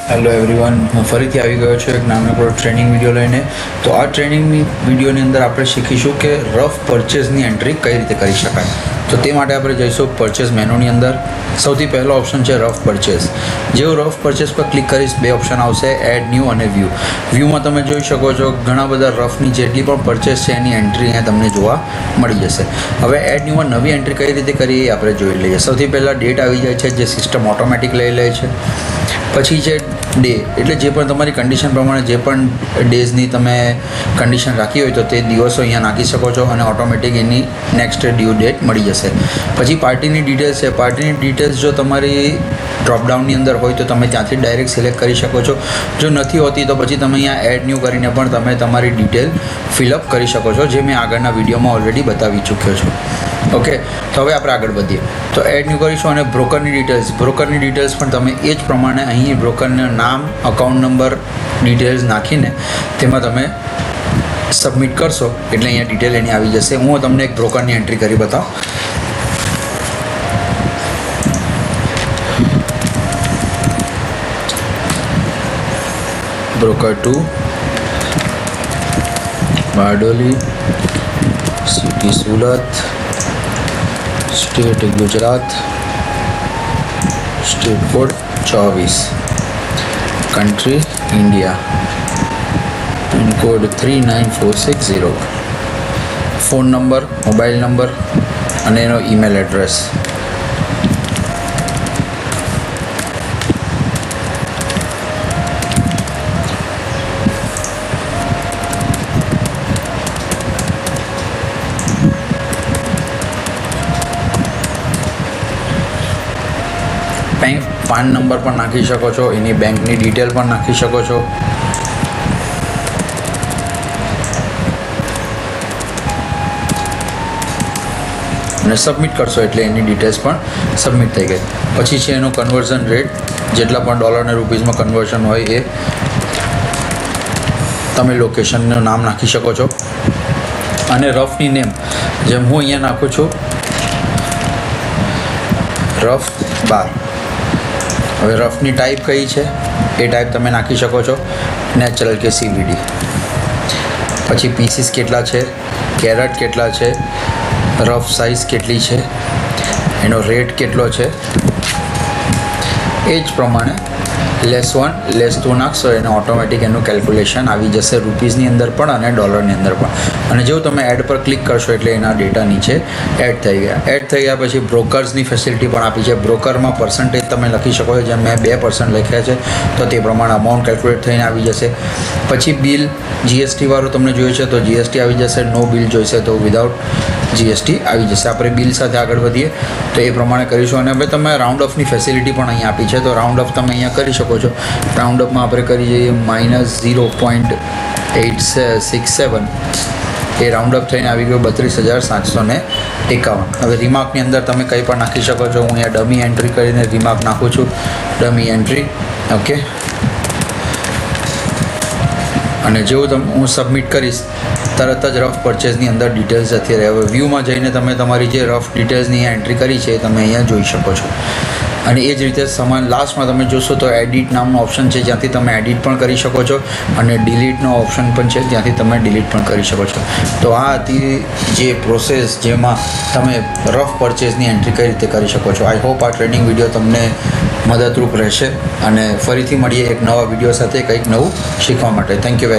Hello everyone, હું ફરીથી આવી ગયો છું એક નાનકડો ટ્રેનિંગ વિડીયો લઈને. તો આ ટ્રેનિંગ વિડીયોની અંદર આપણે શીખીશું કે રફ પરચેઝની એન્ટ્રી કઈ રીતે કરી શકાય. તો તે માટે આપણે જઈશું પરચેઝ મેનુની અંદર. સૌથી પહેલો ઓપ્શન છે રફ પરચેઝ. જેવું રફ પરચેઝ પર ક્લિક કરીશ, બે ઓપ્શન આવશે, એડ ન્યૂ અને વ્યૂ. વ્યૂમાં તમે જોઈ શકો છો ઘણા બધા રફની જેટલી પણ પરચેઝ છે એની એન્ટ્રી અહીંયા તમને જોવા મળી જશે. હવે એડ ન્યૂમાં નવી એન્ટ્રી કઈ રીતે કરીએ એ આપણે જોઈ લઈએ. સૌથી પહેલાં ડેટ આવી જાય છે, જે સિસ્ટમ ઓટોમેટિક લઈ લે છે. પછી છે ડે, એટલે જે પણ તમારી કન્ડિશન પ્રમાણે જે પણ ડેઝની તમે કન્ડિશન રાખી હોય તો તે દિવસો અહીંયા નાખી શકો છો અને ઓટોમેટિક એની નેક્સ્ટ ડ્યુ ડેટ મળી જશે. પછી પાર્ટીની ડિટેલ્સ છે. પાર્ટીની ડિટેલ્સ જો તમારી ડ્રોપડાઉનની અંદર હોય તો તમે ત્યાંથી ડાયરેક્ટ સિલેક્ટ કરી શકો છો. જો નથી હોતી તો પછી તમે અહીંયા એડ ન્યૂ કરીને પણ તમે તમારી ડિટેલ ફિલઅપ કરી શકો છો, જે મેં આગળના વિડીયોમાં ઓલરેડી બતાવી ચૂક્યો છું. ઓકે, તો હવે આપણે આગળ વધીએ. તો એડ ન્યૂ કરીશું અને બ્રોકરની ડિટેલ્સ પણ તમે એ જ પ્રમાણે અહીં બ્રોકરનું નામ, અકાઉન્ટ નંબર, ડિટેલ્સ નાખીને તેમાં તમે સબમિટ કરશો એટલે અહીંયા ડિટેલ એની આવી જશે. હું તમને એક બ્રોકરની એન્ટ્રી કરી બતાવું. broker 2 Bardoli, city Surat, state Gujarat, state code 24, country India, pincode 39460, phone number, mobile number અને એનો ઈમેલ એડ્રેસ. પાન નંબર પણ નાખી શકો છો, એની બેંકની ડિટેલ પણ નાખી શકો છો. અને સબમિટ કરશો એટલે એની ડિટેલ્સ પણ સબમિટ થઈ ગઈ. પછી છે એનો કન્વર્ઝન રેટ, જેટલા પણ ડોલરને રૂપીઝમાં કન્વર્ઝન હોય એ. તમે લોકેશનનું નામ નાખી શકો છો અને રફની નેમ, જેમ હું અહીંયા નાખું છું રફ 12. હવે રફની ટાઈપ કઈ છે એ ટાઈપ તમે નાખી શકો છો, નેચરલ કે CVD. પછી પીસીસ કેટલા છે, કેરેટ કેટલા છે, રફ સાઇઝ કેટલી છે, એનો રેટ કેટલો છે, એ જ પ્રમાણે -1 -2 નાખશો એને ઓટોમેટિક એનું કેલ્ક્યુલેશન આવી જશે, રૂપીઝની અંદર પણ અને ડોલરની અંદર પણ. અને જેવું તમે એડ પર ક્લિક કરશો એટલે એના ડેટા નીચે એડ થઈ ગયા. એડ થઈ ગયા પછી બ્રોકર્સની ફેસિલિટી પણ આપી છે. બ્રોકરમાં પર્સન્ટેજ તમે લખી શકો છો, જેમ મેં 2% લખ્યા છે તો તે પ્રમાણે અમાઉન્ટ કેલ્ક્યુલેટ થઈને આવી જશે. પછી બિલ GST વાળું તમને જોઈએ છે તો GST આવી જશે, નો બિલ જોઈશે તો વિધાઉટ GST આવી જશે. આપણે બિલ સાથે આગળ વધીએ તો એ પ્રમાણે કરીશું. અને હવે તમે રાઉન્ડ ઓફની ફેસિલિટી પણ અહીંયા આપી છે, તો રાઉન્ડ ઓફ તમે અહીંયા કરી શકો છો. રાઉન્ડ અપમાં આપણે કરી જઈએ -0.867, એ રાઉન્ડ અપ થઈને આવી ગયો 32,751. હવે રિમાર્કની અંદર તમે કંઈ પણ નાખી શકો છો. હું અહીંયા ડમી એન્ટ્રી કરીને રિમાર્ક નાખું છું, ડમી એન્ટ્રી. ઓકે, અને જેવું હું સબમિટ કરીશ તરત જ રફ પરચેઝની અંદર ડિટેલ્સ જતી રહે. હવે વ્યૂમાં જઈને તમે તમારી જે રફ ડિટેલ્સની એન્ટ્રી કરી છે એ તમે અહીંયા જોઈ શકો છો. અને એ જ રીતે સમાન લાસ્ટમાં તમે જોશો તો એડિટ નામનો ઓપ્શન છે, જ્યાંથી તમે એડિટ પણ કરી શકો છો, અને ડિલીટનો ઓપ્શન પણ છે, જ્યાંથી તમે ડિલીટ પણ કરી શકો છો. તો આ હતી જે પ્રોસેસ જેમાં તમે રફ પરચેઝની એન્ટ્રી કઈ રીતે કરી શકો છો. આઈ હોપ આ ટ્રેનિંગ વિડીયો તમને મદદરૂપ રહેશે અને ફરીથી મળીએ એક નવા વિડીયો સાથે કંઈક નવું શીખવા માટે. Thank you very